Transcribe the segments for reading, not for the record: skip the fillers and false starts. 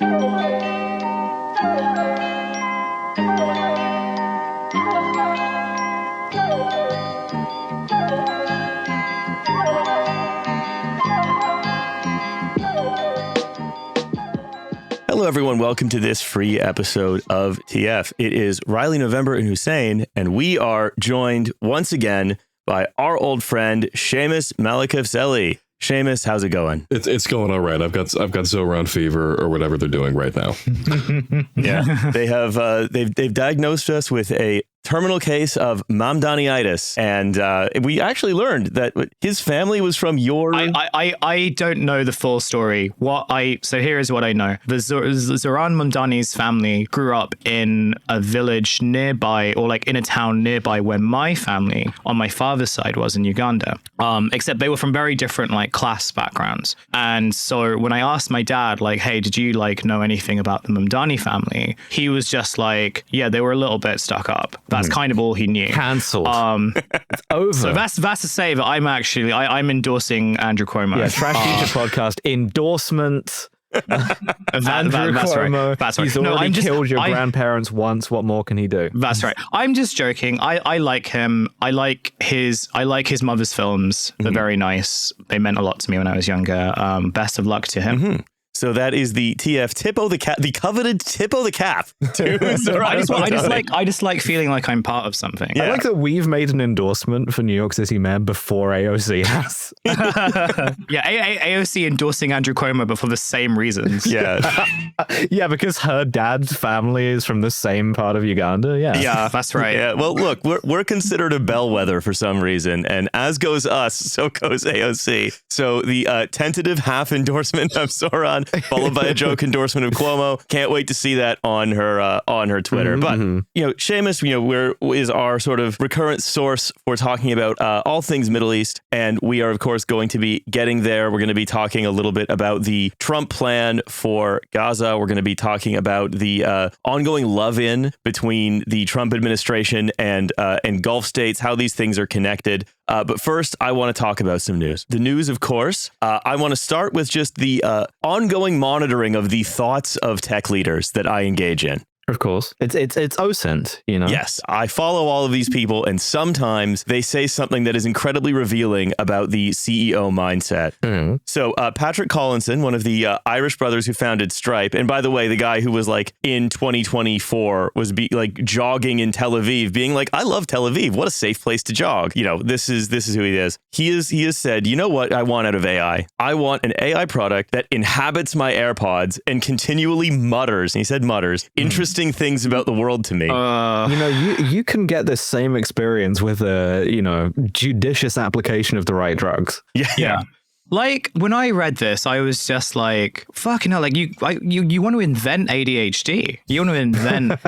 Hello, everyone. Welcome to this free episode of TF. It is Riley, November, and Hussein, and we are joined once again by our old friend, Seamus Malekafzali. Seamus, how's it going? It's going all right. I've got Zoran fever or whatever they're doing right now. Yeah, they have they've diagnosed us with a terminal case of Mamdaniitis, and we actually learned that his family was from your... I don't know the full story. So here is what I know. The Zoran Mamdani's family grew up in a village nearby, or like in a town nearby where my family on my father's side was in Uganda. Except they were from very different like class backgrounds. And so when I asked my dad, like, hey, did you like know anything about the Mamdani family? He was just like, yeah, they were a little bit stuck up. That's kind of all he knew. Cancelled. It's over. So that's to say that I'm endorsing Andrew Cuomo. Yeah, Trash Future Podcast endorsement. Andrew Cuomo. That's right. He's already killed your grandparents once. What more can he do? That's right. I'm just joking. I like him. I like his mother's films. They're very nice. They meant a lot to me when I was younger. Best of luck to him. Mm-hmm. So that is the TF Tippo the Cap, the coveted Tippo the Cap. I just like feeling like I'm part of something. Yeah. I like that we've made an endorsement for New York City Mayor before AOC has. Yeah, AOC endorsing Andrew Cuomo, but for the same reasons. Yeah, yeah, because her dad's family is from the same part of Uganda. Yeah, that's right. Yeah. Well, look, we're considered a bellwether for some reason, and as goes us, so goes AOC. So the tentative half endorsement of Zoran, followed by a joke endorsement of Cuomo. Can't wait to see that on her Twitter. But Seamus, is our sort of recurrent source for talking about all things Middle East, and we are of course going to be getting there. We're going to be talking a little bit about the Trump plan for Gaza. We're going to be talking about the ongoing love-in between the Trump administration and Gulf states, how these things are connected. But first, I want to talk about some news. The news, of course, I want to start with just the ongoing monitoring of the thoughts of tech leaders that I engage in. Of course. It's OSINT, you know? Yes. I follow all of these people, and sometimes they say something that is incredibly revealing about the CEO mindset. Mm-hmm. So Patrick Collinson, one of the Irish brothers who founded Stripe, and by the way, the guy who was like in 2024 was jogging in Tel Aviv, being like, I love Tel Aviv. What a safe place to jog. You know, this is who he is. He has said, you know what I want out of AI? I want an AI product that inhabits my AirPods and continually mutters, and he said mutters, interesting things about the world to me. You can get this same experience with a judicious application of the right drugs. Yeah. Like, when I read this, I was just like, fucking hell, like, you want to invent ADHD. You want to invent...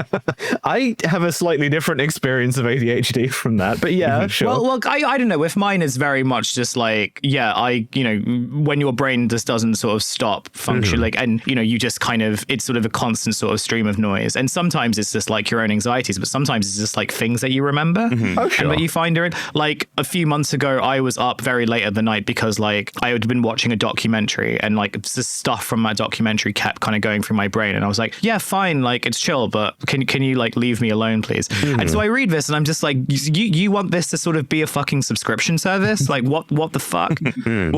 I have a slightly different experience of ADHD from that, but yeah, sure. Well, I don't know. With mine, it's very much just like, when your brain just doesn't sort of stop functioning, like, and, you just kind of, it's sort of a constant sort of stream of noise. And sometimes it's just like your own anxieties, but sometimes it's just like things that you remember. Oh, sure. And that you find are in. Like, a few months ago, I was up very late at the night because, like, I had been watching a documentary, and like the stuff from that documentary kept kind of going through my brain, and I was like, yeah, fine, like it's chill, but can you like leave me alone, please? And so I read this, and I'm just like, you want this to sort of be a fucking subscription service? Like what the fuck?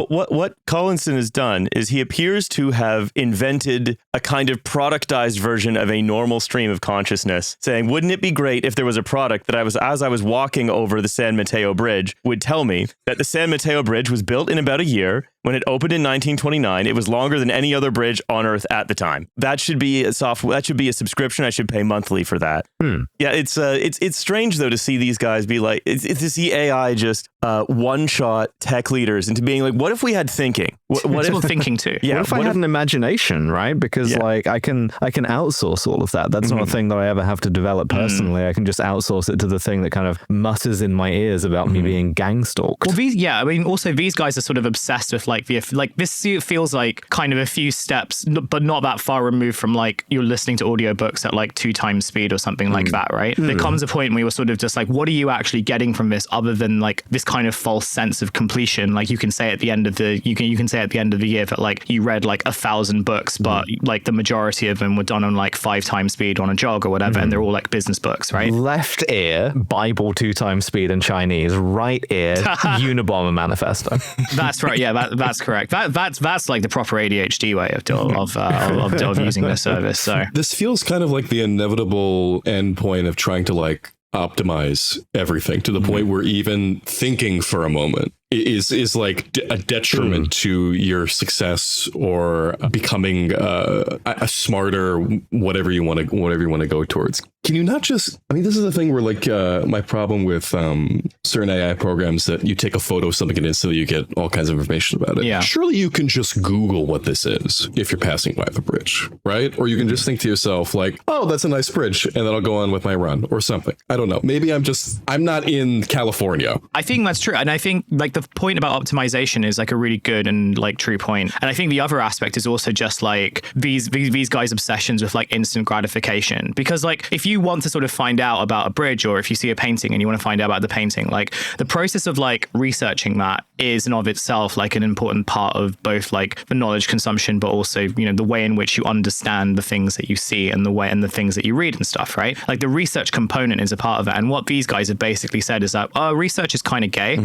What Collinson has done is he appears to have invented a kind of productized version of a normal stream of consciousness, saying, wouldn't it be great if there was a product that as I was walking over the San Mateo Bridge would tell me that the San Mateo Bridge was built in about a year. When it opened in 1929, it was longer than any other bridge on Earth at the time. That should be a subscription. I should pay monthly for that. Yeah, it's strange though to see these guys be like, it's to see AI just one-shot tech leaders into being like, what if we had thinking? What if thinking too? Yeah, what if I had an imagination, right? Because like I can outsource all of that. That's not a thing that I ever have to develop personally. I can just outsource it to the thing that kind of mutters in my ears about me being gang stalked. Well, also these guys are sort of obsessed with like like this feels like kind of a few steps, but not that far removed from like you're listening to audiobooks at like 2 times speed or something like that, right? There comes a point where you're sort of just like, what are you actually getting from this other than like this kind of false sense of completion? Like you can say at the end of the you can say at the end of the year that like you read like 1,000 books, but like the majority of them were done on like 5 times speed on a jog or whatever, and they're all like business books, right? Left ear, Bible 2 times speed in Chinese. Right ear, Unabomber manifesto. That's right. Yeah, that's correct. That's like the proper ADHD way of using this service. So This feels kind of like the inevitable endpoint of trying to like optimize everything to the point where even thinking for a moment is like a detriment to your success or becoming a smarter whatever you want to go towards. Can you not just, I mean, this is the thing where like my problem with certain AI programs that you take a photo of something and instantly you get all kinds of information about it. Yeah. Surely you can just Google what this is if you're passing by the bridge, right? Or you can just think to yourself like, oh, that's a nice bridge, and then I'll go on with my run or something. I don't know. Maybe I'm not in California. I think that's true. And I think like the point about optimization is like a really good and like true point. And I think the other aspect is also just like these guys' obsessions with like instant gratification. Because like if you want to sort of find out about a bridge, or if you see a painting and you want to find out about the painting, like the process of like researching that is in of itself like an important part of both like the knowledge consumption, but also, you know, the way in which you understand the things that you see and the things that you read and stuff, right? Like the research component is a part of it. And what these guys have basically said is that, oh, research is kind of gay,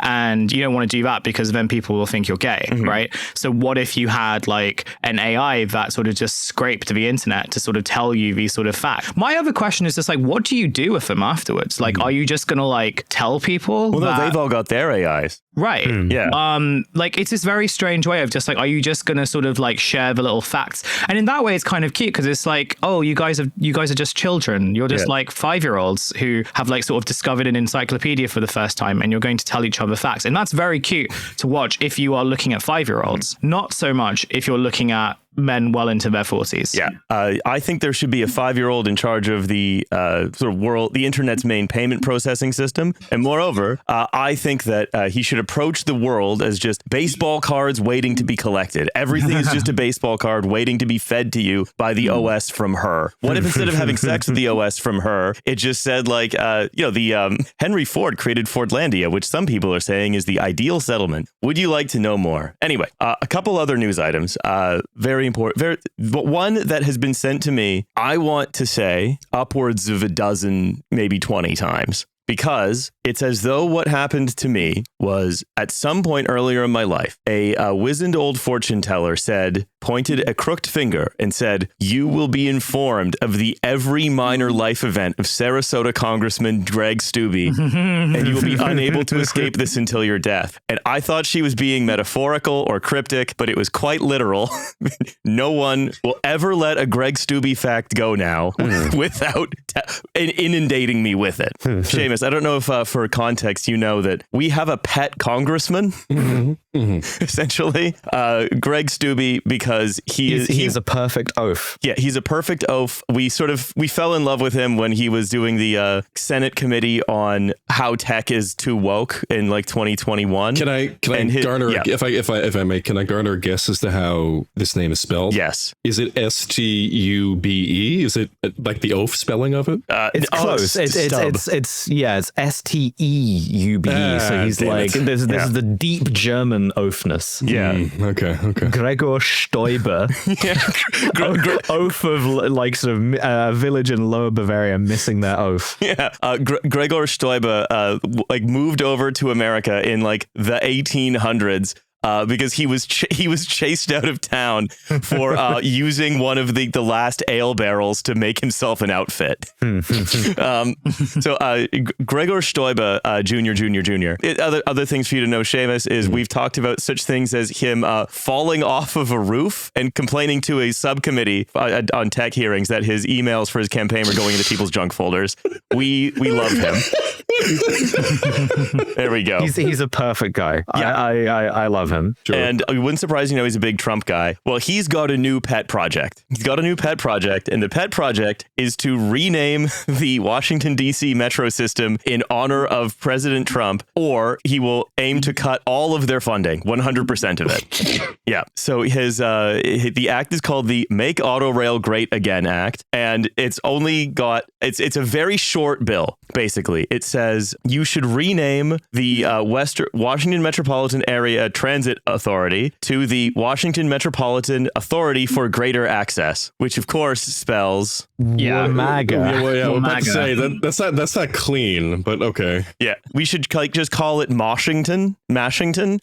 and you don't want to do that because then people will think you're gay, right? So what if you had like an AI that sort of just scraped the internet to sort of tell you these sort of facts? My other question is just like, what do you do with them afterwards? Like, are you just gonna like tell people? Well, no, they've all got their AIs. Right. Yeah. Like it's this very strange way of just like, are you just gonna sort of like share the little facts? And in that way, it's kind of cute because it's like, oh, you guys are just children. You're just like 5-year-olds who have like sort of discovered an encyclopedia for the first time, and you're going to tell each other facts. And that's very cute to watch if you are looking at 5-year-olds. Not so much if you're looking at men well into their 40s. Yeah. I think there should be a 5-year-old in charge of the sort of the internet's main payment processing system. And moreover, I think that he should approach the world as just baseball cards waiting to be collected. Everything is just a baseball card waiting to be fed to you by the OS from her. What if instead of having sex with the OS from her, it just said like, Henry Ford created Fordlandia, which some people are saying is the ideal settlement. Would you like to know more? Anyway, a couple other news items. Very important. But one that has been sent to me, I want to say upwards of a dozen, maybe 20 times. Because it's as though what happened to me was at some point earlier in my life, a wizened old fortune teller pointed a crooked finger and said, you will be informed of the every minor life event of Sarasota Congressman Greg Steube, and you will be unable to escape this until your death. And I thought she was being metaphorical or cryptic, but it was quite literal. No one will ever let a Greg Steube fact go now without inundating me with it. Seamus, I don't know if for context, you know that we have a pet congressman, essentially, Greg Steube, because he's a perfect oaf. Yeah, he's a perfect oaf. We fell in love with him when he was doing the Senate committee on how tech is too woke in like 2021. Can I garner if I may, can I garner a guess as to how this name is spelled? Yes. Is it Stube? Is it like the oaf spelling of it? It's close. It's Steube. So he's like, this is the deep German oafness. Yeah. Okay. Gregor Steube. Oaf of like sort of village in Lower Bavaria missing their oaf. Yeah. Gregor Steube moved over to America in like the 1800s. Because he was chased out of town for using one of the last ale barrels to make himself an outfit. So Gregor Steube, Jr. Other things for you to know, Seamus, is we've talked about such things as him falling off of a roof and complaining to a subcommittee on tech hearings that his emails for his campaign were going into people's junk folders. We love him. There we go. He's a perfect guy. Yeah. I love him. Sure. And it wouldn't surprise you know he's a big Trump guy. Well, he's got a new pet project. And the pet project is to rename the Washington, D.C. metro system in honor of President Trump, or he will aim to cut all of their funding, 100% of it. Yeah. So the act is called the Make Auto Rail Great Again Act, and it's a very short bill. Basically, it says you should rename the Washington Metropolitan Area Transit Authority to the Washington Metropolitan Authority for Greater Access, which of course spells MAGA. We're about to say that's not clean, but okay. Yeah, we should just call it Mashington,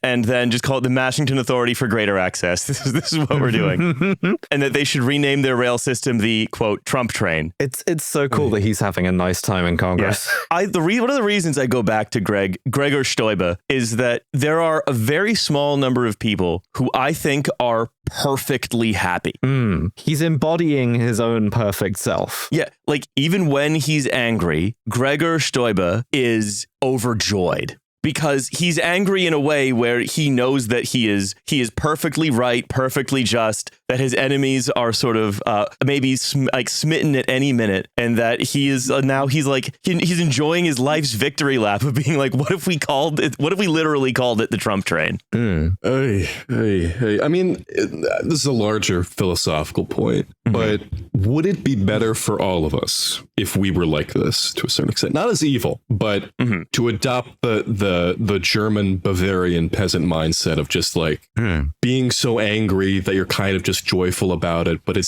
and then just call it the Mashington Authority for Greater Access. This is what we're doing, and that they should rename their rail system the quote Trump train. It's so cool that he's having a nice time in Congress. One of the reasons I go back to Gregor Steube is that there are a very small number of people who I think are perfectly happy. He's embodying his own perfect self. Yeah, like even when he's angry, Gregor Steube is overjoyed. Because he's angry in a way where he knows that he is perfectly right, perfectly just, that his enemies are sort of maybe smitten at any minute, and that he is now he's enjoying his life's victory lap of being like, what if we literally called it the Trump train? Hey. I mean, this is a larger philosophical point, but would it be better for all of us if we were like this to a certain extent? Not as evil, but to adopt the German Bavarian peasant mindset of just like being so angry that you're kind of just joyful about it, but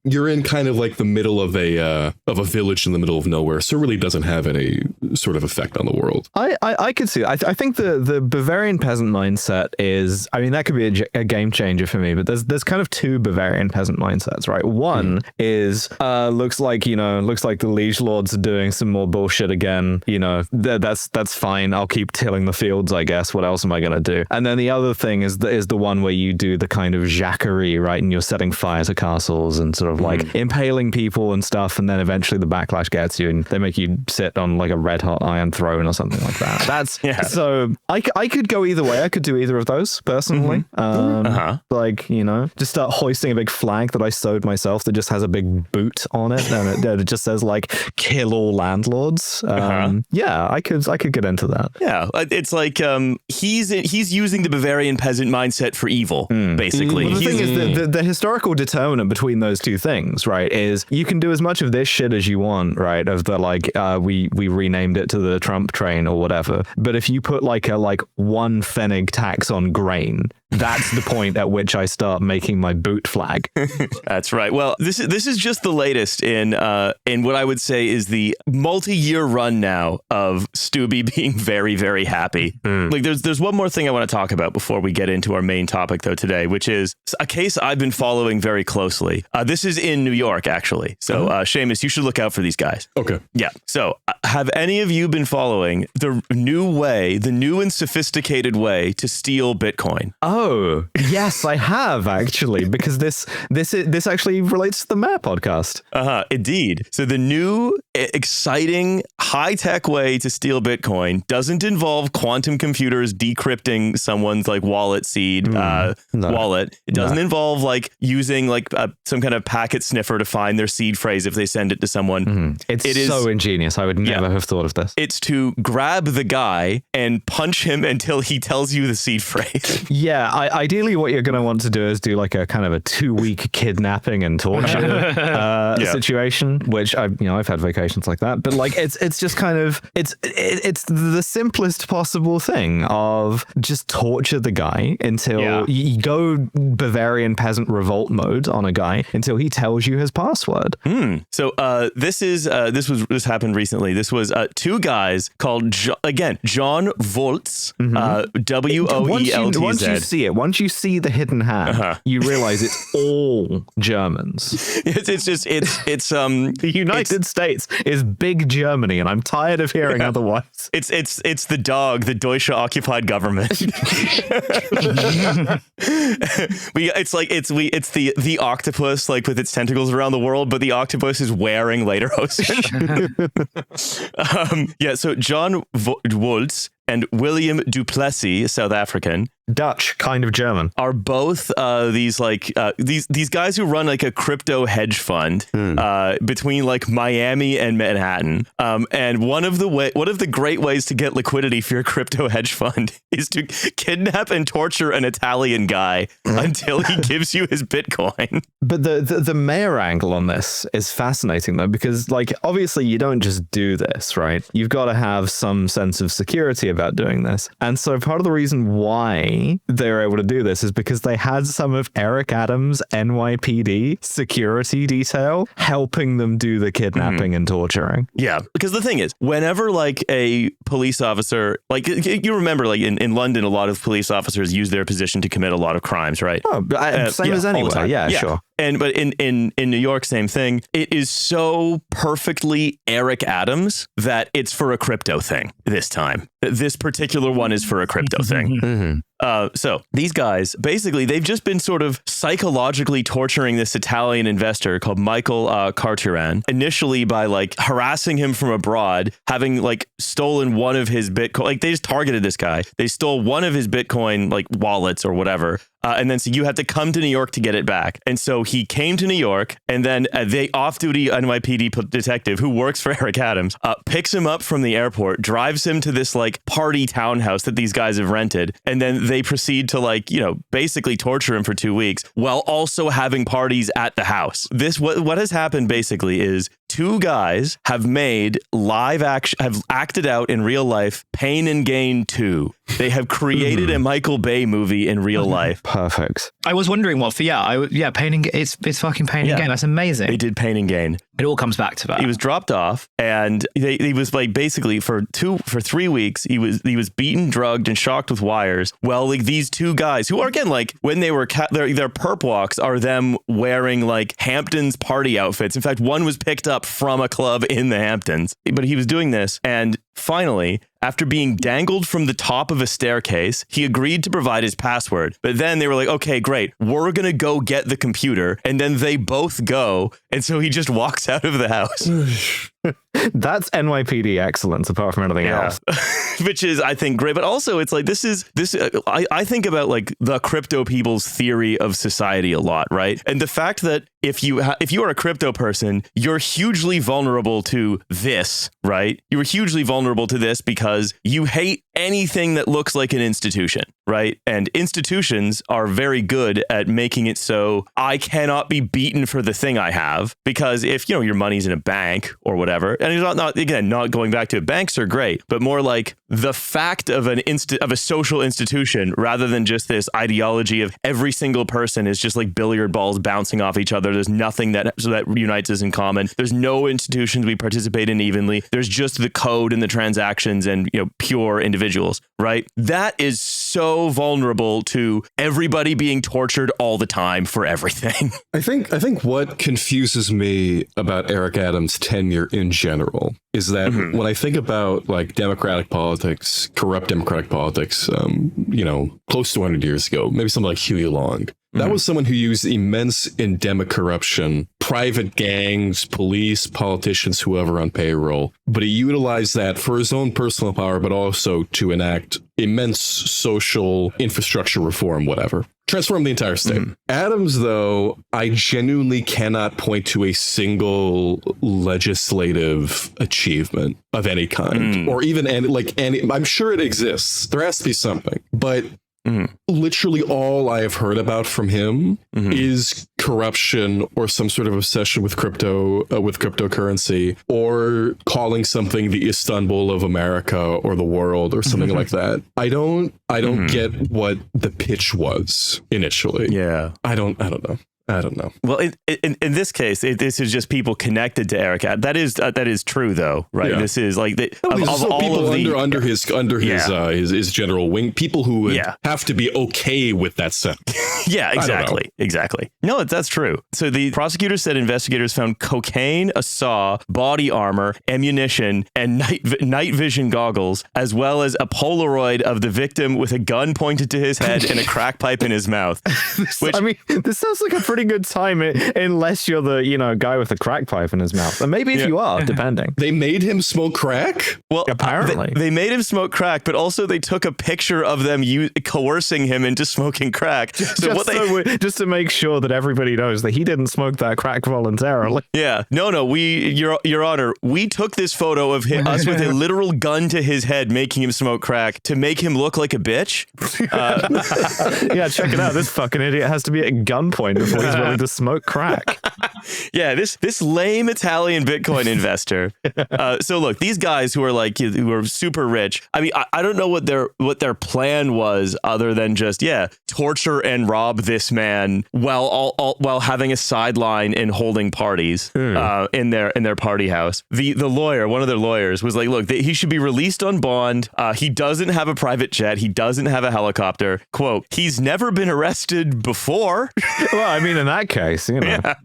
you're in kind of like the middle of a village in the middle of nowhere, so it really doesn't have any sort of effect on the world. I could see. I think the Bavarian peasant mindset is, I mean, that could be a game changer for me. But there's kind of two Bavarian peasant mindsets, right? One is looks like the liege lords are doing some more bullshit again. You know, that's fine. I'll keep tilling the fields, I guess. What else am I gonna do? And then the other thing is the one where you do the kind of jacquerie, right? And you're setting fire to castles and sort of like impaling people and stuff, and then eventually the backlash gets you, and they make you sit on like a red hot iron throne or something like that. That's so I could go either way. I could do either of those personally. Like, you know, just start hoisting a big flag that I sewed myself that just has a big boot on it, and it just says like "kill all landlords." Yeah, I could get into that. Yeah, it's like he's using the Bavarian peasant mindset for evil, basically. Well, the thing is, the historical determinant between those two things, right, is you can do as much of this shit as you want, right, of the like we renamed it to the Trump train or whatever, but if you put like a 1 pfennig tax on grain, that's the point at which I start making my boot flag. That's right. Well, this is just the latest in what I would say is the multi-year run now of Steube being very, very happy. Like there's one more thing I want to talk about before we get into our main topic though today, which is a case I've been following very closely. This is in New York, actually. So Seamus, you should look out for these guys. Okay. Yeah. So have any of you been following the new and sophisticated way to steal Bitcoin? Oh, yes, I have actually, because this actually relates to the Mayor podcast. Indeed. So the new, exciting, high-tech way to steal Bitcoin doesn't involve quantum computers decrypting someone's like wallet seed wallet. It doesn't involve like using like some kind of packet sniffer to find their seed phrase if they send it to someone. It is so ingenious. I would never have thought of this. It's to grab the guy and punch him until he tells you the seed phrase. Yeah, ideally what you're going to want to do is do like a kind of a 2-week kidnapping and torture situation, which I've had vacations like that, but like it's just kind of it's the simplest possible thing of just torture the guy until you go Bavarian peasant revolt mode on a guy until he tells you his password. So this happened recently. This was two guys called John Voltz, WOELTZ. Once you see the hidden hand, you realize it's all Germans. It's the United States is big Germany, and I'm tired of hearing otherwise. It's the dog, the Deutsche occupied government. It's the octopus like with its tentacles around the world, but the octopus is wearing lederhosen. So John Woltz, and William Duplessis, South African, Dutch, kind of German, are both these guys who run like a crypto hedge fund between like Miami and Manhattan. And one of the great ways to get liquidity for your crypto hedge fund is to kidnap and torture an Italian guy until he gives you his Bitcoin. But the mayor angle on this is fascinating though, because like obviously you don't just do this, right? You've got to have some sense of security about doing this. And so part of the reason why they were able to do this is because they had some of Eric Adams' NYPD security detail helping them do the kidnapping and torturing. Yeah, because the thing is, whenever like a police officer, like you remember like in London, a lot of police officers use their position to commit a lot of crimes, right? Oh, same as anywhere. Yeah, sure. But in New York, same thing. It is so perfectly Eric Adams that it's for a crypto thing this time. This particular one is for a crypto thing. So these guys, basically, they've just been sort of psychologically torturing this Italian investor called Michael Carturan, initially by like harassing him from abroad, having like stolen one of his Bitcoin. Like they just targeted this guy. They stole one of his Bitcoin like wallets or whatever. And then so you have to come to New York to get it back. And so he came to New York, and then the off-duty NYPD detective who works for Eric Adams picks him up from the airport, drives him to this like party townhouse that these guys have rented. And then they proceed to like, you know, basically torture him for 2 weeks while also having parties at the house. What has happened basically is two guys have made have acted out in real life Pain and Gain 2. They have created a Michael Bay movie in real life. Perfect. I was wondering what for. Pain and Gain. It's fucking Pain and Gain. That's amazing. They did Pain and Gain. It all comes back to that. He was dropped off, and he was like basically for 3 weeks he was beaten, drugged, and shocked with wires. Well, like these two guys who are again like when they were their perp walks are them wearing like Hamptons party outfits. In fact, one was picked up from a club in the Hamptons, but he was doing this, and finally, after being dangled from the top of a staircase, he agreed to provide his password. But then they were like, okay, great, we're going to go get the computer. And then they both go. And so he just walks out of the house. That's NYPD excellence, apart from anything else. Which is, I think, great. But also, it's like, I think about like the crypto people's theory of society a lot, right? And the fact that if you are a crypto person, you're hugely vulnerable to this, right? You're hugely vulnerable to this because you hate anything that looks like an institution, right? And institutions are very good at making it so I cannot be beaten for the thing I have, because if, you know, your money's in a bank or whatever, and it's not going back to it, banks are great, but more like the fact of a social institution rather than just this ideology of every single person is just like billiard balls bouncing off each other. There's nothing that unites us in common. There's no institutions we participate in evenly. There's just the code and the transactions and, you know, pure individuals, right? That is so vulnerable to everybody being tortured all the time for everything. I think what confuses me about Eric Adams' tenure in general is that when I think about like democratic politics, corrupt democratic politics, close to 100 years ago, maybe something like Huey Long. That was someone who used immense endemic corruption, private gangs, police, politicians, whoever on payroll. But he utilized that for his own personal power, but also to enact immense social infrastructure reform, whatever. Transform the entire state. Adams, though, I genuinely cannot point to a single legislative achievement of any kind, or even any. I'm sure it exists. There has to be something, but literally all I have heard about from him is corruption or some sort of obsession with cryptocurrency, or calling something the Istanbul of America or the world or something like that. I don't get what the pitch was initially. Yeah. I don't know. Well, in this case, this is just people connected to Eric. That is true, though, right? Yeah. This is like under his general wing, people who would have to be okay with that setup. Yeah, exactly. No, that's true. So the prosecutor said investigators found cocaine, a saw, body armor, ammunition, and night vision goggles, as well as a Polaroid of the victim with a gun pointed to his head and a crack pipe in his mouth. This sounds like a pretty good time unless you're the, guy with the crack pipe in his mouth. And maybe if you are, depending. They made him smoke crack? Well, apparently. They made him smoke crack, but also they took a picture of them coercing him into smoking crack. Just to make sure that everybody knows that he didn't smoke that crack voluntarily. Yeah. No, Your Honor, we took this photo of us with a literal gun to his head making him smoke crack to make him look like a bitch. Yeah, check it out. This fucking idiot has to be at gunpoint before he's willing to smoke crack. Yeah, this lame Italian Bitcoin investor. So look, these guys who are super rich. I mean, I don't know what their plan was other than just torture and rob this man while having a sideline and holding parties in their party house. The lawyer, one of their lawyers, was like, look, he should be released on bond. He doesn't have a private jet. He doesn't have a helicopter. Quote, he's never been arrested before. Well, I mean, in that case, Yeah.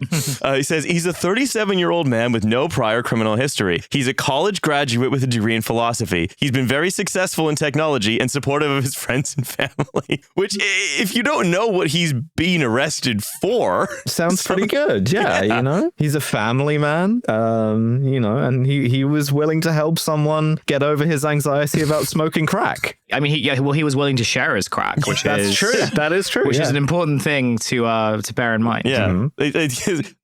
He says he's a 37-year-old man with no prior criminal history. He's a college graduate with a degree in philosophy. He's been very successful in technology and supportive of his friends and family. Which, if you don't know what he's being arrested for, sounds pretty good. Yeah, he's a family man. And he was willing to help someone get over his anxiety about smoking crack. I mean, he was willing to share his crack, which is true. That is true. Which is an important thing to bear in mind. Yeah,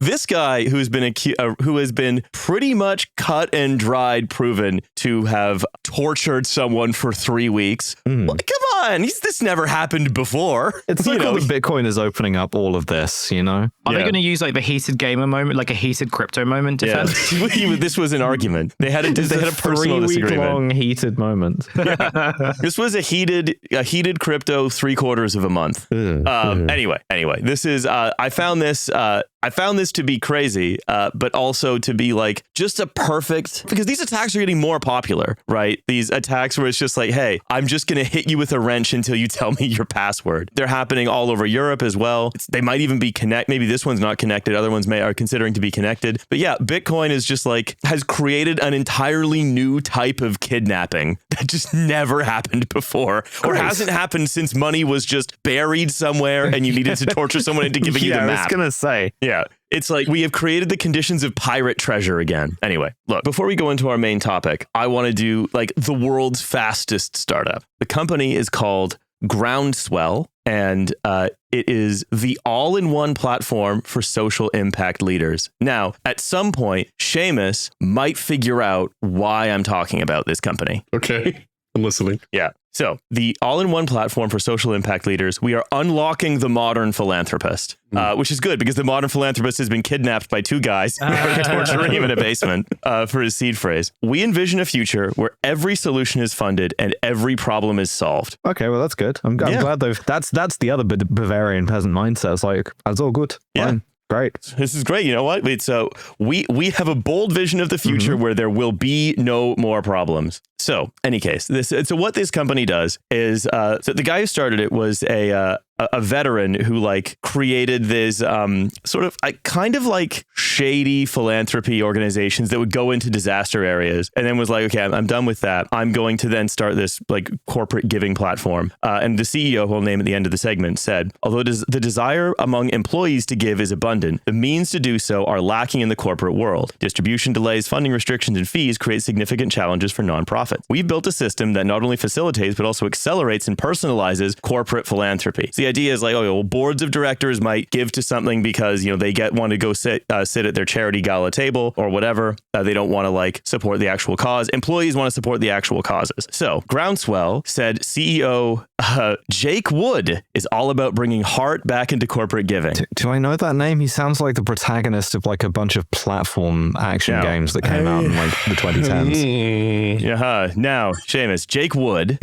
this guy who has been pretty much cut and dried, proven to have tortured someone for 3 weeks. Well, come on, this never happened before. It's like all the Bitcoin is opening up all of this. Are they going to use like the heated gamer moment, like a heated crypto moment defense? Yeah. This was an argument. They had a personal disagreement. 3-week-long heated moment. This was a heated crypto 3/4 of a month. Anyway, this is I found this to be crazy, but also to be like just a perfect, because these attacks are getting more popular, right? These attacks where it's just like, hey, I'm just going to hit you with a wrench until you tell me your password. They're happening all over Europe as well. They might even be maybe this one's not connected. Other ones are considering to be connected. But yeah, Bitcoin is just has created an entirely new type of kidnapping that just never happened before, or hasn't happened since money was just buried somewhere and you needed to torture someone into giving you the map. I was going to say. Yeah. It's like we have created the conditions of pirate treasure again. Anyway, look, before we go into our main topic, I want to do the world's fastest startup. The company is called Groundswell, and it is the all-in-one platform for social impact leaders. Now, at some point, Seamus might figure out why I'm talking about this company. Okay, I'm listening. Yeah. So the all-in-one platform for social impact leaders, we are unlocking the modern philanthropist, which is good because the modern philanthropist has been kidnapped by two guys who are torturing him in a basement for his seed phrase. We envision a future where every solution is funded and every problem is solved. Okay, well, that's good. I'm glad that's the other Bavarian peasant mindset. It's like, that's all good. Fine. Great. This is great. You know what? So we have a bold vision of the future where there will be no more problems. So, any case, so what this company does is, so the guy who started it was a veteran who created this sort of kind of shady philanthropy organizations that would go into disaster areas, and then was like, okay, I'm done with that. I'm going to then start this corporate giving platform. And the CEO, who I'll name at the end of the segment, said, although the desire among employees to give is abundant, the means to do so are lacking in the corporate world. Distribution delays, funding restrictions, and fees create significant challenges for nonprofits. We've built a system that not only facilitates, but also accelerates and personalizes corporate philanthropy. So the idea is boards of directors might give to something because, they want to go sit at their charity gala table or whatever. They don't want to support the actual cause. Employees want to support the actual causes. So Groundswell said CEO Jake Wood is all about bringing heart back into corporate giving. Do I know that name? He sounds like the protagonist of a bunch of platform action games that came out in the 2010s. Yeah. Now, Seamus, Jake Wood.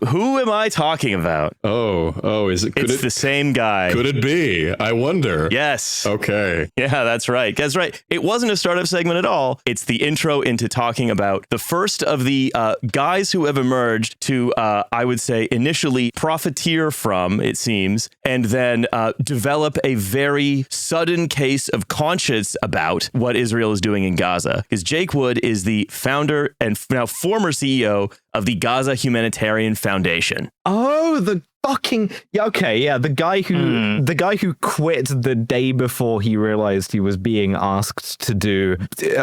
Who am I talking about? Oh, is it? It's the same guy. Could it be? I wonder. Yes. Okay. Yeah, that's right. That's right. It wasn't a startup segment at all. It's the intro into talking about the first of the guys who have emerged to, I would say, initially profiteer from, it seems, and then develop a very sudden case of conscience about what Israel is doing in Gaza. Because Jake Wood is the founder and now former CEO of the Gaza Humanitarian Foundation. Oh, the fucking okay, yeah, the guy who quit the day before he realized he was being asked to do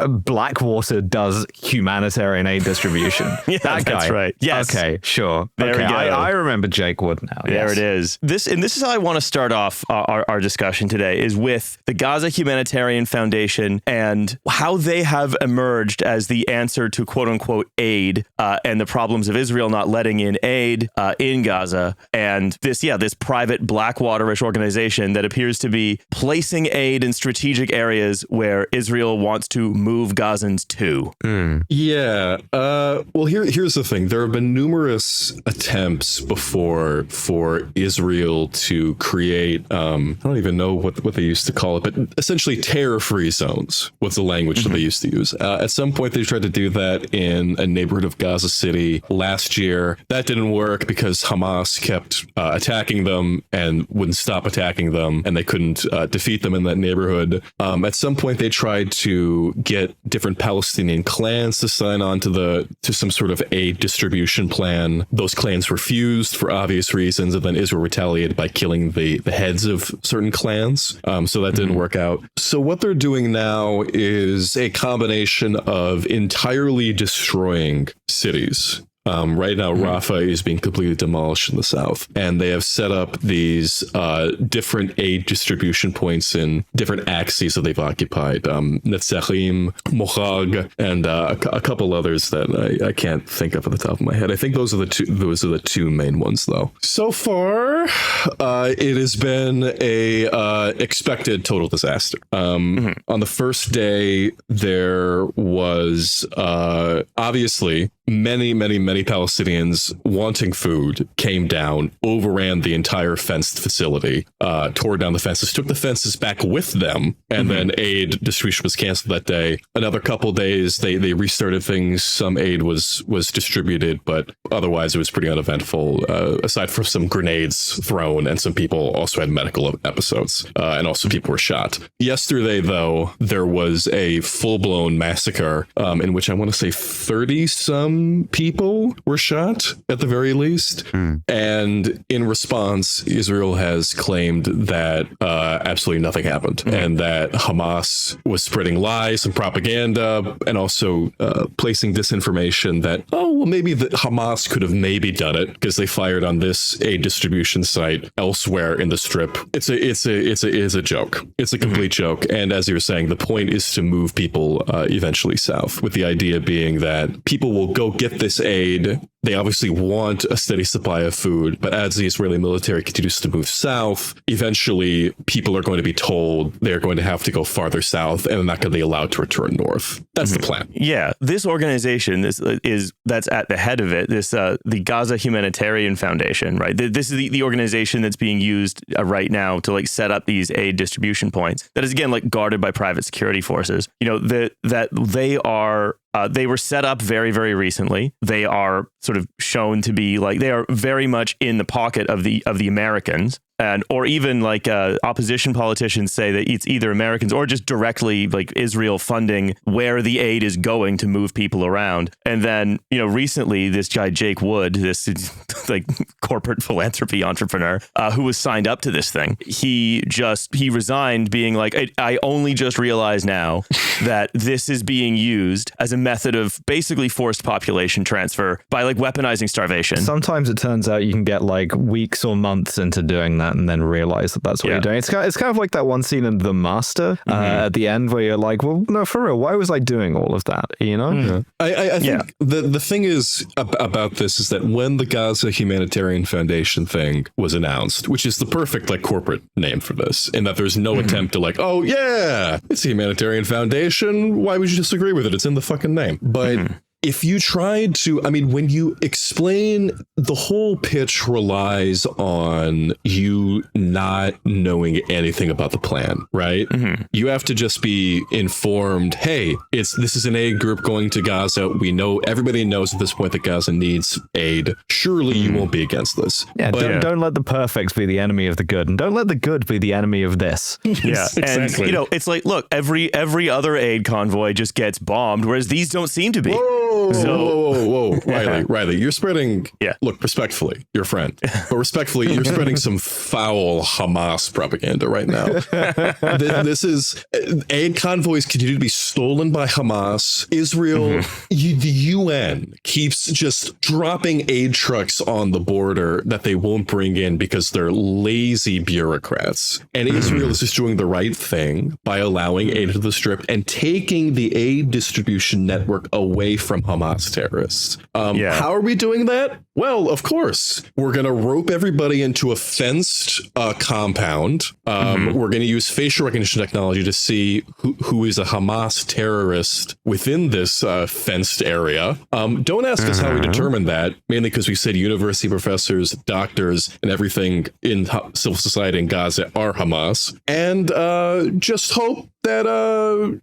Blackwater does humanitarian aid distribution. Yeah, that guy. That's right. Yes. Okay, sure. There we go. I remember Jake Wood now. There yes. it is. This is how I want to start off our discussion today, is with the Gaza Humanitarian Foundation and how they have emerged as the answer to quote unquote aid and the problems of Israel not letting in aid in Gaza. And this private Blackwaterish organization that appears to be placing aid in strategic areas where Israel wants to move Gazans to. Yeah. Well, here's the thing. There have been numerous attempts before for Israel to create, I don't even know what they used to call it, but essentially terror-free zones was the language that they used to use. At some point, they tried to do that in a neighborhood of Gaza City last year. That didn't work because Hamas kept attacking them and wouldn't stop attacking them, and they couldn't defeat them in that neighborhood. At some point, they tried to get different Palestinian clans to sign on to some sort of aid distribution plan. Those clans refused for obvious reasons, and then Israel retaliated by killing the heads of certain clans. So that didn't work out. So what they're doing now is a combination of entirely destroying cities. Right now, Rafah is being completely demolished in the south, and they have set up these different aid distribution points in different axes that they've occupied. Netzarim, Mohag, and a couple others that I can't think of at the top of my head. I think those are the two main ones, though. So far, it has been a expected total disaster. On the first day, there was obviously many Palestinians wanting food came down, overran the entire fenced facility, tore down the fences, took the fences back with them, and then aid distribution was canceled that day. Another couple days, they restarted things. Some aid was distributed, but otherwise it was pretty uneventful, aside from some grenades thrown, and some people also had medical episodes, and also people were shot. Yesterday, though, there was a full-blown massacre in which I want to say 30-some people were shot at the very least. And in response, Israel has claimed that absolutely nothing happened, and that Hamas was spreading lies and propaganda, and also placing disinformation that, maybe that Hamas could have maybe done it because they fired on this aid distribution site elsewhere in the strip. It's a joke. It's a complete joke. And as you were saying, the point is to move people eventually south, with the idea being that people will go get this aid. They obviously want a steady supply of food, but as the Israeli military continues to move south, eventually people are going to be told they're going to have to go farther south, and they're not going to be allowed to return north. That's the plan. Yeah, this organization that's at the head of it. The Gaza Humanitarian Foundation, right? This is the organization that's being used right now to set up these aid distribution points. That is again guarded by private security forces. That they are. They were set up very, very recently. They are sort of shown to be they are very much in the pocket of the Americans. Or even opposition politicians say that it's either Americans or just directly Israel funding where the aid is going to move people around. And then, recently this guy, Jake Wood, this corporate philanthropy entrepreneur who was signed up to this thing, he resigned being I only just realized now that this is being used as a method of basically forced population transfer by weaponizing starvation. Sometimes it turns out you can get weeks or months into doing that and then realize that that's what you're doing. It's kind of like that one scene in The Master at the end where you're like, well, no, for real, why was I doing all of that? I think the thing is about this is that when the Gaza Humanitarian Foundation thing was announced, which is the perfect corporate name for this, in that there's no attempt to oh yeah, it's a humanitarian foundation, why would you disagree with it? It's in the fucking name. But if you tried to, when you explain, the whole pitch relies on you not knowing anything about the plan, right? You have to just be informed, hey, this is an aid group going to Gaza. We know, everybody knows at this point that Gaza needs aid. Surely you won't be against this. Yeah, but don't let the perfect be the enemy of the good, and don't let the good be the enemy of this. Yeah, exactly. And it's look, every other aid convoy just gets bombed, whereas these don't seem to be. Whoa! whoa, Riley, you're spreading. Yeah. Look, respectfully, your friend, but respectfully, you're spreading some foul Hamas propaganda right now. This is aid convoys continue to be stolen by Hamas. Israel, the UN keeps just dropping aid trucks on the border that they won't bring in because they're lazy bureaucrats. And Israel is just doing the right thing by allowing aid to the Strip and taking the aid distribution network away from Hamas terrorists. How are we doing that? Well, of course, we're going to rope everybody into a fenced compound. We're going to use facial recognition technology to see who is a Hamas terrorist within this fenced area. Don't ask us how we determine that, mainly because we said university professors, doctors, and everything in civil society in Gaza are Hamas. And just hope that,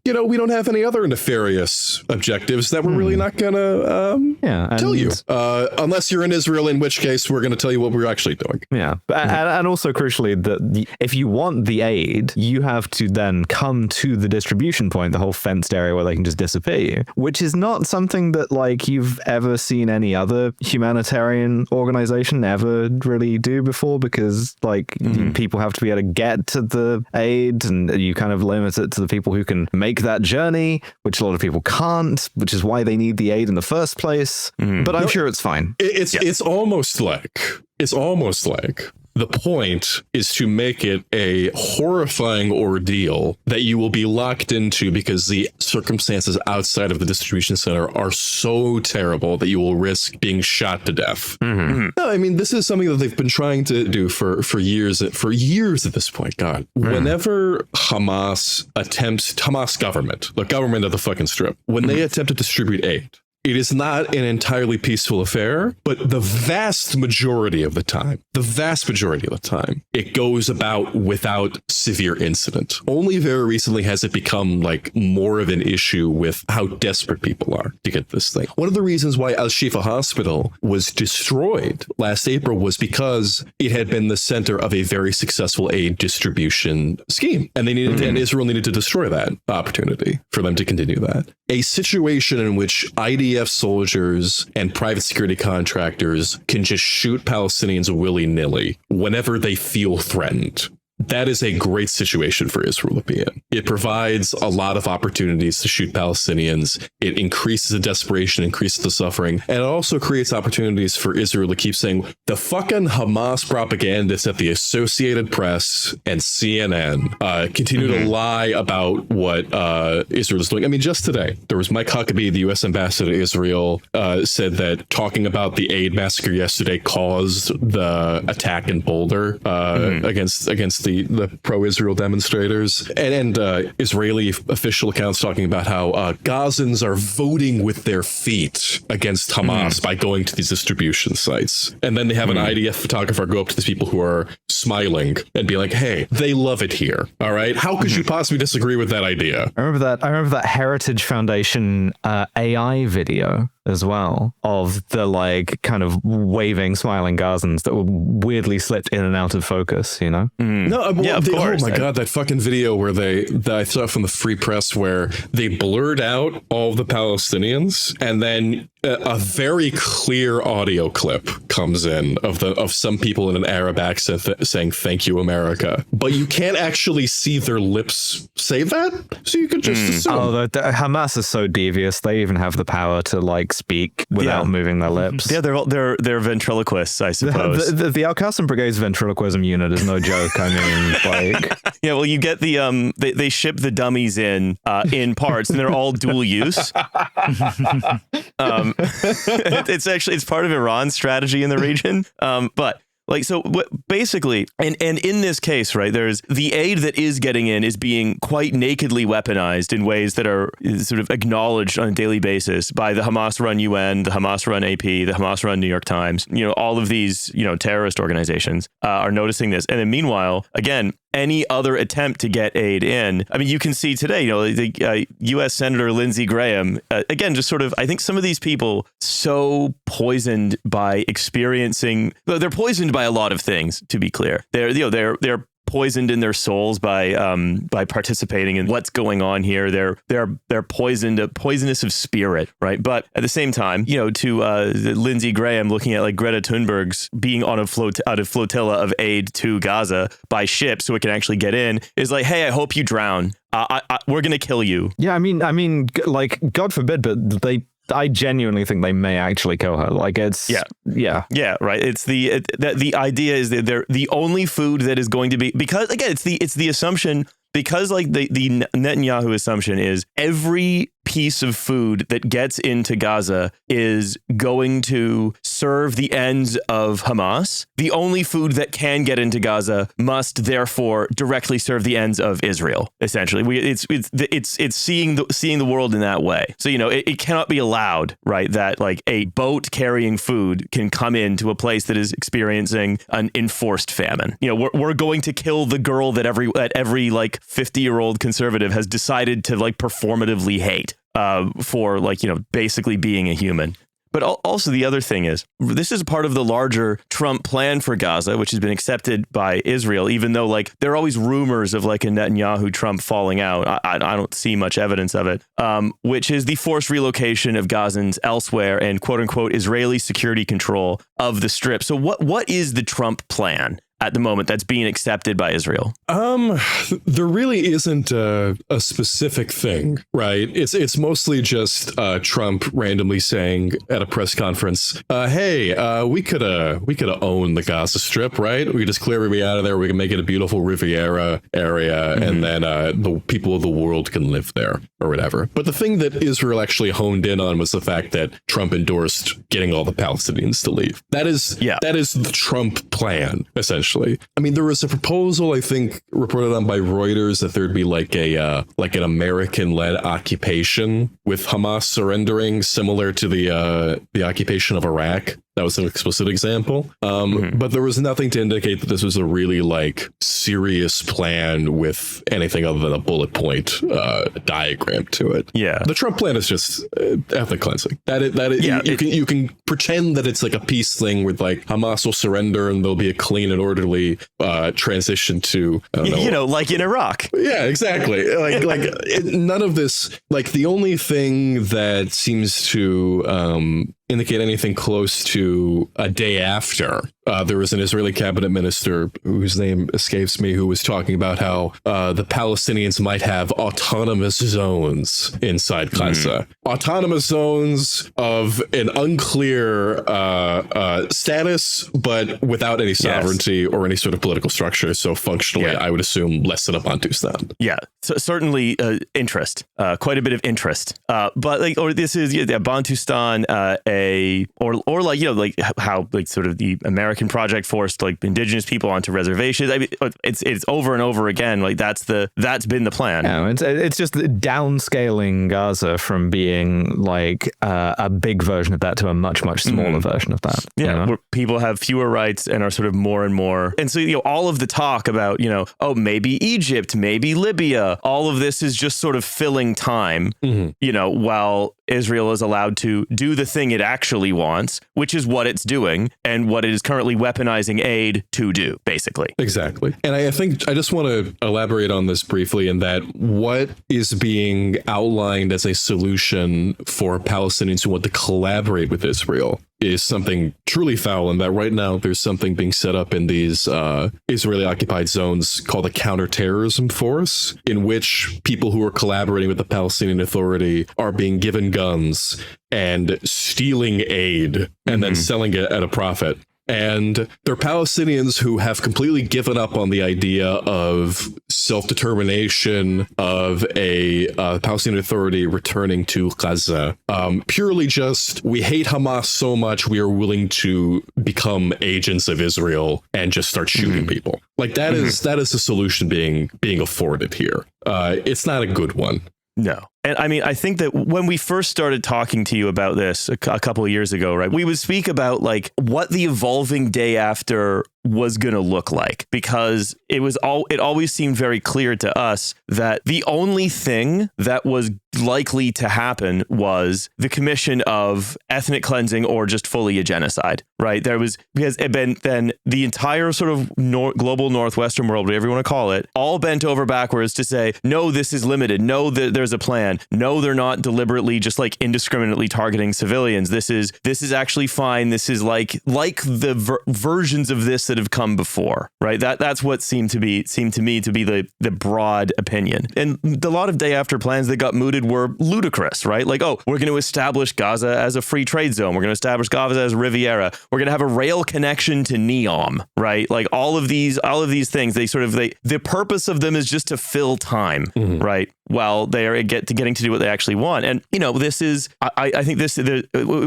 we don't have any other nefarious objectives that we're really not going to tell you. Unless you're in Israel, in which case we're going to tell you what we're actually doing. Yeah. And also crucially, that if you want the aid, you have to then come to the distribution point, the whole fenced area where they can just disappear you, which is not something that like you've ever seen any other humanitarian organization ever really do before, because like people have to be able to get to the aid, and you kind of limit it to the people who can make that journey, which a lot of people can't, which is why they need the aid in the first place. But I'm sure it's fine. It's almost like the point is to make it a horrifying ordeal that you will be locked into because the circumstances outside of the distribution center are so terrible that you will risk being shot to death. No, I mean, this is something that they've been trying to do for years at this point. God, whenever Hamas government, the government of the fucking Strip, when they attempt to distribute aid, it is not an entirely peaceful affair, but the vast majority of the time, it goes about without severe incident. Only very recently has it become like more of an issue with how desperate people are to get this thing. One of the reasons why Al-Shifa Hospital was destroyed last April was because it had been the center of a very successful aid distribution scheme. And they needed and Israel needed to destroy that opportunity for them to continue that. A situation in which IDF soldiers and private security contractors can just shoot Palestinians willy-nilly whenever they feel threatened. That is a great situation for Israel to be in. It provides a lot of opportunities to shoot Palestinians. It increases the desperation, increases the suffering, and it also creates opportunities for Israel to keep saying the fucking Hamas propagandists at the Associated Press and CNN continue to lie about what Israel is doing. I mean, just today, there was Mike Huckabee, the U.S. ambassador to Israel, said that talking about the aid massacre yesterday caused the attack in Boulder against the pro-Israel demonstrators, and Israeli official accounts talking about how Gazans are voting with their feet against Hamas by going to these distribution sites. And then they have an IDF photographer go up to these people who are smiling and be like, hey, they love it here. All right. How could you possibly disagree with that idea? I remember that Heritage Foundation AI video as well, of the like kind of waving, smiling Gazans that were weirdly slipped in and out of focus, you know? No, of course. Oh my God, that fucking video where that I saw from the Free Press where they blurred out all the Palestinians, and then a very clear audio clip comes in of some people in an Arab accent saying "Thank you, America," but you can't actually see their lips say that, so you could just assume. Oh, the Hamas is so devious; they even have the power to like speak without moving their lips. Yeah, they're ventriloquists, I suppose. The Al-Qassam Brigade's ventriloquism unit is no joke. I mean, like, yeah. Well, you get the they ship the dummies in parts, and they're all dual use. It's part of Iran's strategy in the region. But like, so basically, and in this case, right, there's the aid that is getting in is being quite nakedly weaponized in ways that are sort of acknowledged on a daily basis by the Hamas-run UN, the Hamas-run AP, the Hamas-run New York Times. You know, all of these, terrorist organizations are noticing this. And then meanwhile, again, any other attempt to get aid in. I mean, you can see today, the U.S. Senator Lindsey Graham, again, just sort of, I think some of these people so poisoned by experiencing, they're poisoned by a lot of things, to be clear. They're poisoned in their souls by participating in what's going on here. They're poisonous of spirit, right? But at the same time, to Lindsey Graham looking at like Greta Thunberg's being on a flotilla of aid to Gaza by ship so it can actually get in is like, hey, I hope you drown. We're gonna kill you. Yeah, I mean, like, God forbid, but I genuinely think they may actually kill her. Like, it's yeah, right. It's the idea is that they're the only food that is going to be, because again, it's the assumption, because like the Netanyahu assumption is every piece of food that gets into Gaza is going to serve the ends of Hamas. The only food that can get into Gaza must therefore directly serve the ends of Israel. Essentially, it's seeing the world in that way. So it cannot be allowed, right, that like a boat carrying food can come into a place that is experiencing an enforced famine. We're going to kill the girl that every like 50-year-old conservative has decided to like performatively hate. For like, basically being a human. But also the other thing is, this is part of the larger Trump plan for Gaza, which has been accepted by Israel, even though like there are always rumors of like a Netanyahu-Trump falling out. I don't see much evidence of it, which is the forced relocation of Gazans elsewhere and quote unquote Israeli security control of the Strip. So what is the Trump plan at the moment that's being accepted by Israel? There really isn't a specific thing, right? It's mostly just Trump randomly saying at a press conference, "Hey, we could own the Gaza Strip, right? We could just clear everybody out of there. We can make it a beautiful Riviera area, and then the people of the world can live there or whatever." But the thing that Israel actually honed in on was the fact that Trump endorsed getting all the Palestinians to leave. That is the Trump plan, essentially. I mean, there was a proposal, I think, reported on by Reuters that there'd be like an American-led occupation with Hamas surrendering, similar to the occupation of Iraq. That was an explicit example. But there was nothing to indicate that this was a really like serious plan with anything other than a bullet point diagram to it. Yeah. The Trump plan is just ethnic cleansing. You can pretend that it's like a peace thing with like Hamas will surrender and there'll be a clean and orderly transition to, I don't know, like in Iraq. Yeah, exactly. None of this, like the only thing that seems to indicate anything close to a day after. There was an Israeli cabinet minister whose name escapes me, who was talking about how the Palestinians might have autonomous zones inside Gaza. Autonomous zones of an unclear status, but without any sovereignty or any sort of political structure. So functionally, I would assume less than a Bantustan. Yeah, so certainly interest, quite a bit of interest. But like, or this is Bantustan, how like sort of the American project forced like indigenous people onto reservations. I mean, it's over and over again. Like that's been the plan. Yeah, it's just downscaling Gaza from being like a big version of that to a much smaller version of that. Yeah, where people have fewer rights and are sort of more and more. And so all of the talk about maybe Egypt, maybe Libya, all of this is just sort of filling time. While Israel is allowed to do the thing it actually wants, which is what it's doing and what it is currently weaponizing aid to do, basically. Exactly. And I think I just want to elaborate on this briefly in that what is being outlined as a solution for Palestinians who want to collaborate with Israel is something truly foul, and that right now there's something being set up in these Israeli occupied zones called a counterterrorism force, in which people who are collaborating with the Palestinian Authority are being given guns and stealing aid and then selling it at a profit. And they're Palestinians who have completely given up on the idea of self-determination, of a Palestinian Authority returning to Gaza. Purely just, we hate Hamas so much, we are willing to become agents of Israel and just start shooting people. Like that is the solution being afforded here. It's not a good one. No. And I mean, I think that when we first started talking to you about this a couple of years ago, right, we would speak about like what the evolving day after was going to look like, because it always seemed very clear to us that the only thing that was likely to happen was the commission of ethnic cleansing or just fully a genocide, right? There was, because then the entire sort of global Northwestern world, whatever you want to call it, all bent over backwards to say, no, this is limited. No, there's a plan. No, they're not deliberately just like indiscriminately targeting civilians. This is actually fine. This is like the versions of this that have come before, right? That's what seemed to me to be the broad opinion. And a lot of day after plans that got mooted were ludicrous, right? Like, oh, we're going to establish Gaza as a free trade zone. We're going to establish Gaza as Riviera. We're going to have a rail connection to Neom, right? Like all of these things, the purpose of them is just to fill time, right? While they are getting to do what they actually want. And, you know, this is, I think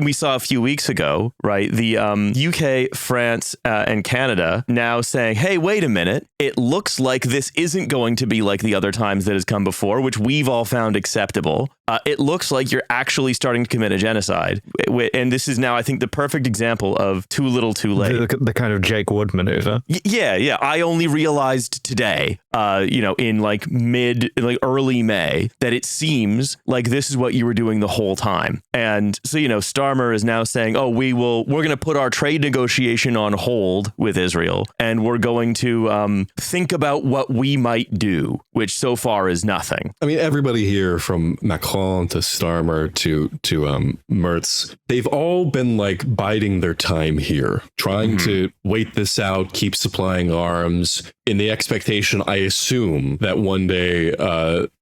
we saw a few weeks ago, right? The UK, France, and Canada now saying, hey, wait a minute. It looks like this isn't going to be like the other times that has come before, which we've all found acceptable. It looks like you're actually starting to commit a genocide. And this is now, I think, the perfect example of too little, too late. The kind of Jake Wood maneuver. Yeah. I only realized today, in like early May, that it seems like this is what you were doing the whole time. And so, Starmer is now saying, oh, we're going to put our trade negotiation on hold with Israel, and we're going to think about what we might do, which so far is nothing. I mean, everybody here from Macron to Starmer to Merz, they've all been like biding their time here, trying to wait this out, keep supplying arms in the expectation, I assume, that one day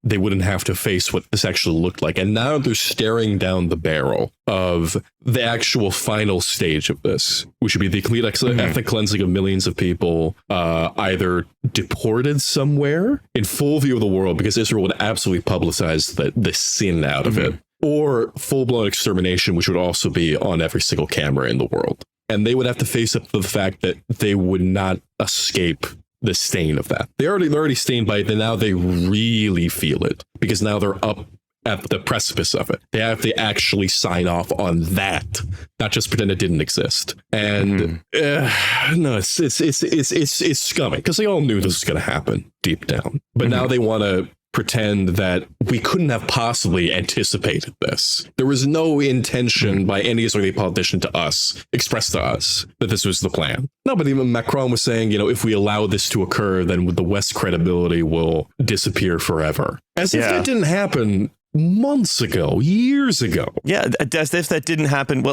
they wouldn't have to face what this actually looked like. And now they're staring down the barrel of the actual final stage of this, which would be the complete ethnic cleansing of millions of people, either deported somewhere in full view of the world, because Israel would absolutely publicize the sin out of it, or full-blown extermination, which would also be on every single camera in the world. And they would have to face up to the fact that they would not escape the stain of that. They're already stained by it, and now they really feel it, because now they're up at the precipice of it. They have to actually sign off on that, not just pretend it didn't exist. And no, it's scummy, because they all knew this was going to happen deep down. But now they want to pretend that we couldn't have possibly anticipated this. There was no intention by any Israeli politician expressed to us, that this was the plan. No, but even Macron was saying, if we allow this to occur, then the West's credibility will disappear forever. As if that didn't happen months ago, years ago. Yeah, as if that didn't happen,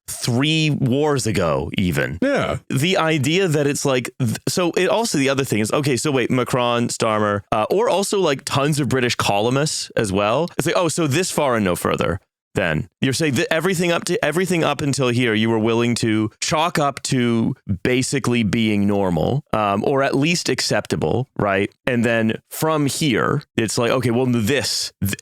3 wars ago, even. Yeah. The idea that it's like, so it also, the other thing is, okay, so wait, Macron, Starmer, or also like tons of British columnists as well. It's like, oh, so this far and no further. Then you're saying that everything up until here, you were willing to chalk up to basically being normal, or at least acceptable, right? And then from here, it's like, okay, well,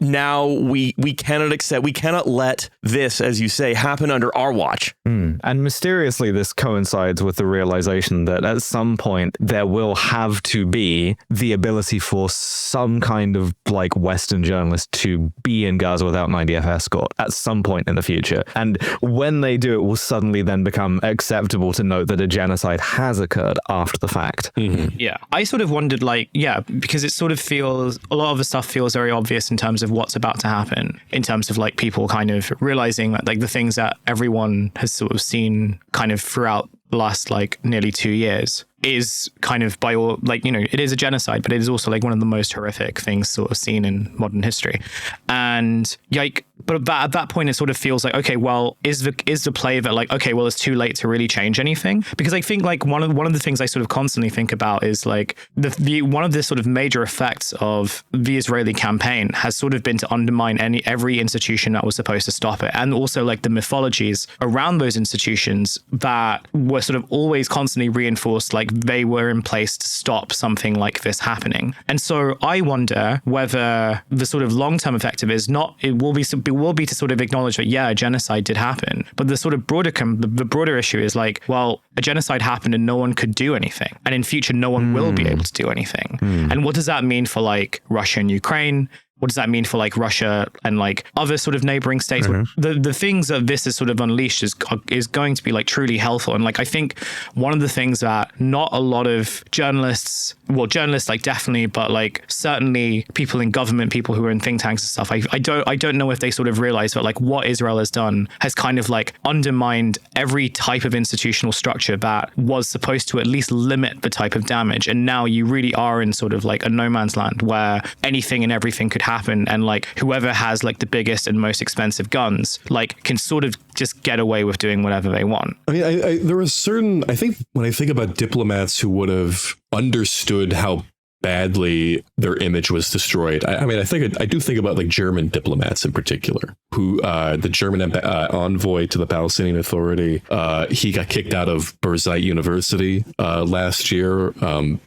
now we cannot accept, we cannot let this, as you say, happen under our watch. And mysteriously, this coincides with the realization that at some point there will have to be the ability for some kind of like Western journalist to be in Gaza without an IDF escort at some point in the future. And when they do, it will suddenly then become acceptable to note that a genocide has occurred after the fact. Yeah. I sort of wondered, because it sort of feels, a lot of the stuff feels very obvious in terms of what's about to happen, in terms of like people kind of realizing that like the things that everyone has sort of seen kind of throughout the last like nearly 2 years is kind of by all, it is a genocide, but it is also like one of the most horrific things sort of seen in modern history. And but at that point, it sort of feels like, okay, well, is the play that like, okay, well, it's too late to really change anything? Because I think like one of the things I sort of constantly think about is like one of the sort of major effects of the Israeli campaign has sort of been to undermine every institution that was supposed to stop it, and also like the mythologies around those institutions that were sort of always constantly reinforced, like they were in place to stop something like this happening. And so I wonder whether the sort of long-term effect of it is not, it will be to sort of acknowledge that, yeah, a genocide did happen. But the sort of the broader issue is like, well, a genocide happened and no one could do anything. And in future, no one will be able to do anything. And what does that mean for like Russia and Ukraine? what does that mean for like Russia and like other sort of neighboring states? The things that this is sort of unleashed is going to be like truly helpful. And like, I think one of the things that not a lot of journalists like definitely, but like certainly people in government, people who are in think tanks and stuff, I don't know if they sort of realize that like what Israel has done has kind of like undermined every type of institutional structure that was supposed to at least limit the type of damage. And now you really are in sort of like a no man's land where anything and everything could happen. And like whoever has like the biggest and most expensive guns, like can sort of just get away with doing whatever they want. I mean, there was certain, I think when I think about diplomats who would have understood how badly their image was destroyed. I mean, I do think about like German diplomats in particular, who the German envoy to the Palestinian Authority, he got kicked out of Birzeit University last year.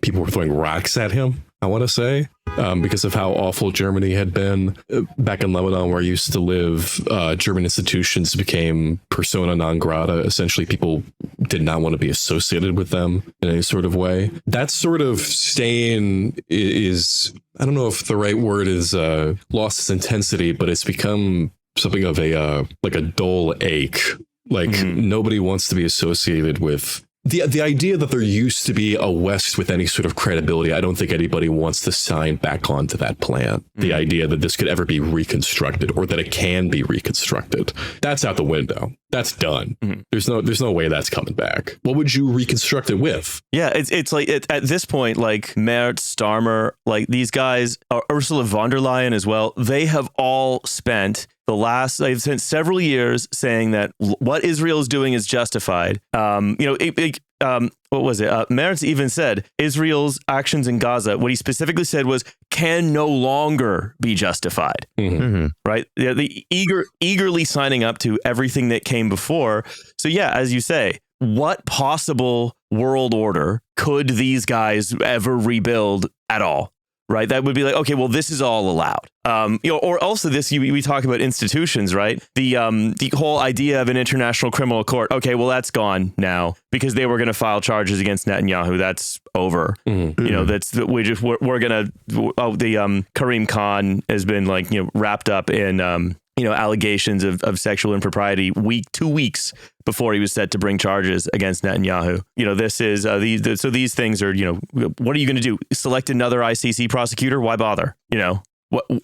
People were throwing rocks at him, I want to say, because of how awful Germany had been. Back in Lebanon, where I used to live, German institutions became persona non grata. Essentially, people did not want to be associated with them in any sort of way. That sort of stain is, I don't know if the right word is lost its intensity, but it's become something of a like a dull ache. Like nobody wants to be associated with the idea that there used to be a West with any sort of credibility. I don't think anybody wants to sign back onto that plan. The idea that this could ever be reconstructed or that it can be reconstructed, that's out the window. That's done. There's no way that's coming back. What would you reconstruct it with? Yeah, it's like at this point, like Merz, Starmer, like these guys, Ursula von der Leyen as well, they have all spent they've spent several years saying that what Israel is doing is justified. What was it? Merz even said Israel's actions in Gaza, what he specifically said was, can no longer be justified. Right? The eagerly signing up to everything that came before. So yeah, as you say, what possible world order could these guys ever rebuild at all? Right. That would be like, okay, well, this is all allowed. Or also this, we talk about institutions, right? The whole idea of an international criminal court. OK, well, that's gone now because they were going to file charges against Netanyahu. That's over. We're going to Karim Khan has been like, wrapped up in, allegations of sexual impropriety 2 weeks before he was set to bring charges against Netanyahu. This is so these things are, what are you going to do? Select another ICC prosecutor? Why bother?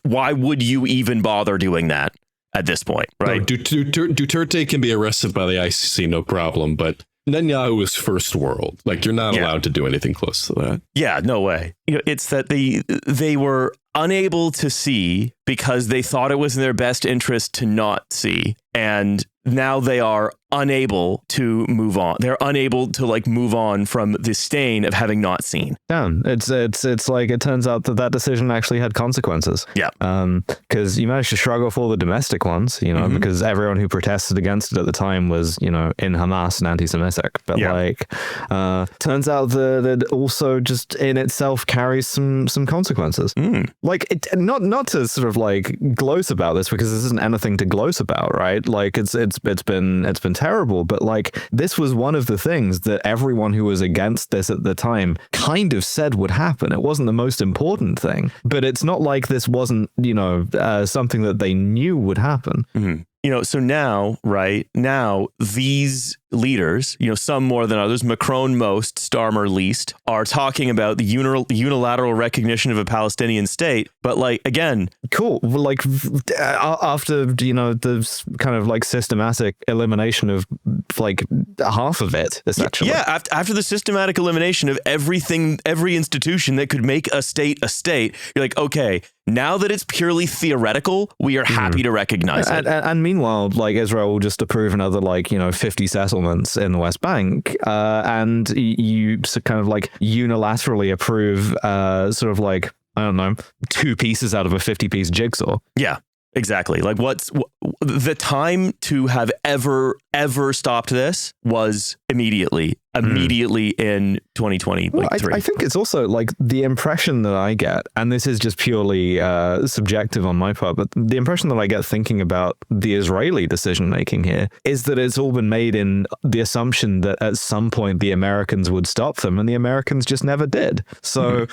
Why would you even bother doing that at this point? Right. No, Duterte can be arrested by the ICC, no problem. But Netanyahu is first world. Like, you're not allowed to do anything close to that. Yeah, no way. It's that they were unable to see because they thought it was in their best interest to not see. And now they are unable to move on. They're unable to like move on from the stain of having not seen. Damn, it's like it turns out that decision actually had consequences. Yeah. Because you managed to shrug off all the domestic ones, because everyone who protested against it at the time was, in Hamas and anti-Semitic. But turns out that also just in itself carries some consequences. Like not to sort of like gloss about this, because this isn't anything to gloss about, right? Like it's been terrible, but like this was one of the things that everyone who was against this at the time kind of said would happen. It wasn't the most important thing, but it's not like this wasn't, something that they knew would happen. So now these leaders, some more than others, Macron most, Starmer least, are talking about the unilateral recognition of a Palestinian state. But like, again, cool. Like after, the kind of like systematic elimination of like half of it, essentially. Yeah. After the systematic elimination of every institution that could make a state, you're like, okay, now that it's purely theoretical, we are happy to recognize it. And meanwhile, like Israel will just approve another 50 settlements in the West Bank, and you kind of like unilaterally approve sort of like, I don't know, 2 pieces out of a 50-piece jigsaw. Yeah. Exactly. Like what's the time to have ever stopped this was immediately in 2023. Well, I think it's also like the impression that I get, and this is just purely subjective on my part, but the impression that I get thinking about the Israeli decision making here is that it's all been made in the assumption that at some point the Americans would stop them, and the Americans just never did. So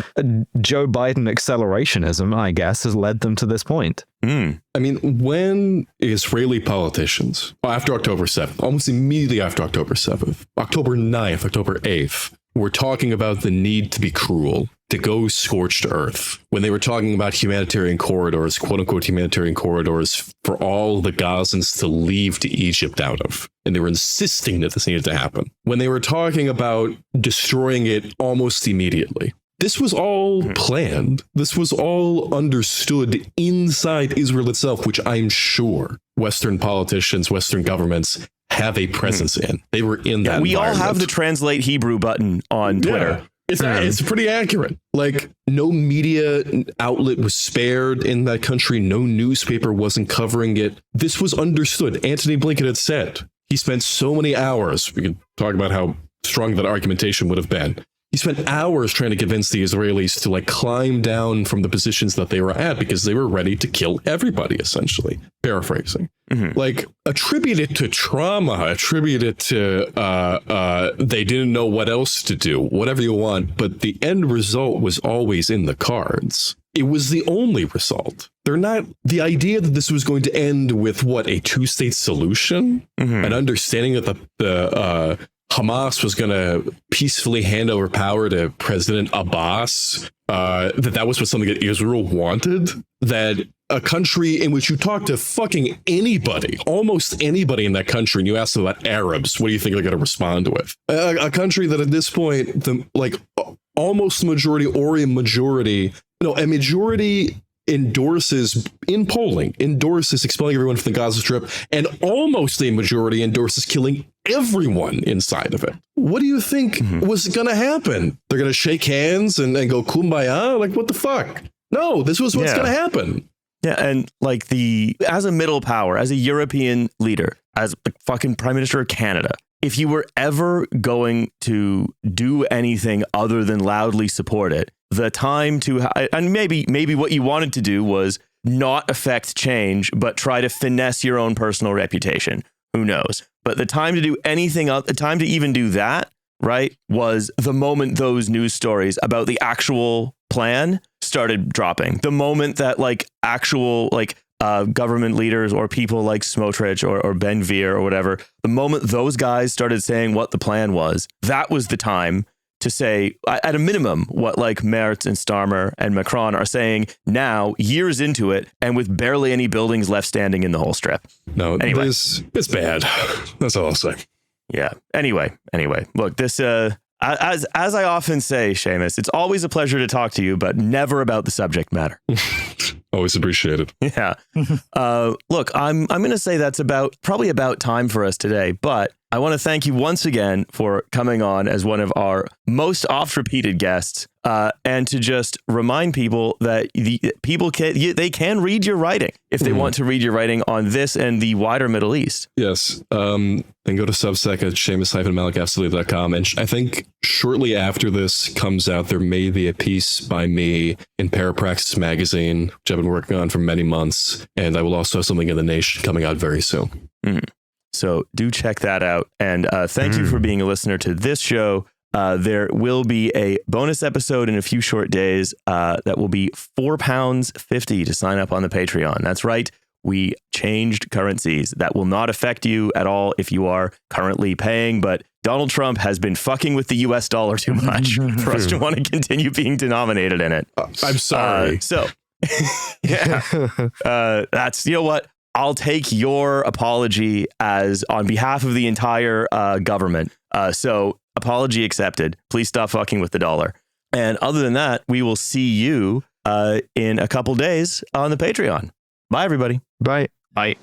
Joe Biden accelerationism, I guess, has led them to this point. I mean, when Israeli politicians, after October 7th, almost immediately after October 7th, October 9th, October 8th, were talking about the need to be cruel, to go scorched earth, when they were talking about humanitarian corridors, quote unquote humanitarian corridors, for all the Gazans to leave to Egypt out of. And they were insisting that this needed to happen. When they were talking about destroying it almost immediately. This was all planned. This was all understood inside Israel itself, which I'm sure Western politicians, Western governments have a presence in. They were in that. We all have the translate Hebrew button on Twitter. It's pretty accurate. Like, no media outlet was spared in that country. No newspaper wasn't covering it. This was understood. Antony Blinken had said he spent so many hours. We can talk about how strong that argumentation would have been. He spent hours trying to convince the Israelis to like climb down from the positions that they were at because they were ready to kill everybody, essentially. Paraphrasing. Like, attribute it to trauma, attribute it to they didn't know what else to do, whatever you want. But the end result was always in the cards. It was the only result. They're not, the idea that this was going to end with what, a two-state solution? An understanding that the Hamas was going to peacefully hand over power to President Abbas, that was what something that Israel wanted, that a country in which you talk to fucking anybody, almost anybody in that country, and you ask them about Arabs, what do you think they're going to respond with? A country that at this point, almost the majority or a majority endorses in polling, endorses expelling everyone from the Gaza Strip, and almost a majority endorses killing everyone inside of it. What do you think was going to happen? They're going to shake hands and go kumbaya? Like, what the fuck? No, this was what's going to happen. Yeah, and like as a middle power, as a European leader, as the fucking Prime Minister of Canada, if you were ever going to do anything other than loudly support it, the time to, and maybe what you wanted to do was not affect change, but try to finesse your own personal reputation. Who knows? But the time to do anything else, the time to even do that, right, was the moment those news stories about the actual plan started dropping. The moment that like actual government leaders or people like Smotrich or Ben Gvir or whatever, the moment those guys started saying what the plan was, that was the time to say, at a minimum, what like Merz and Starmer and Macron are saying now, years into it, and with barely any buildings left standing in the whole strip. No, anyway, it's bad. That's all I'll say. Yeah. Anyway, look, this, as I often say, Seamus, it's always a pleasure to talk to you, but never about the subject matter. Always appreciated. Yeah. Look, I'm going to say that's probably about time for us today, but I want to thank you once again for coming on as one of our most oft-repeated guests, and to just remind people that people can read your writing if they want to read your writing on this and the wider Middle East. Yes. Then go to Substack at Seamus-Malekafzali.com. And I think shortly after this comes out, there may be a piece by me in Parapraxis magazine, which I've been working on for many months. And I will also have something in The Nation coming out very soon. So do check that out. And thank you for being a listener to this show. There will be a bonus episode in a few short days that will be £4.50 to sign up on the Patreon. That's right. We changed currencies. That will not affect you at all if you are currently paying. But Donald Trump has been fucking with the US dollar too much for us to want to continue being denominated in it. I'm sorry. That's, you know what? I'll take your apology as on behalf of the entire government. So apology accepted. Please stop fucking with the dollar. And other than that, we will see you in a couple days on the Patreon. Bye, everybody. Bye. Bye.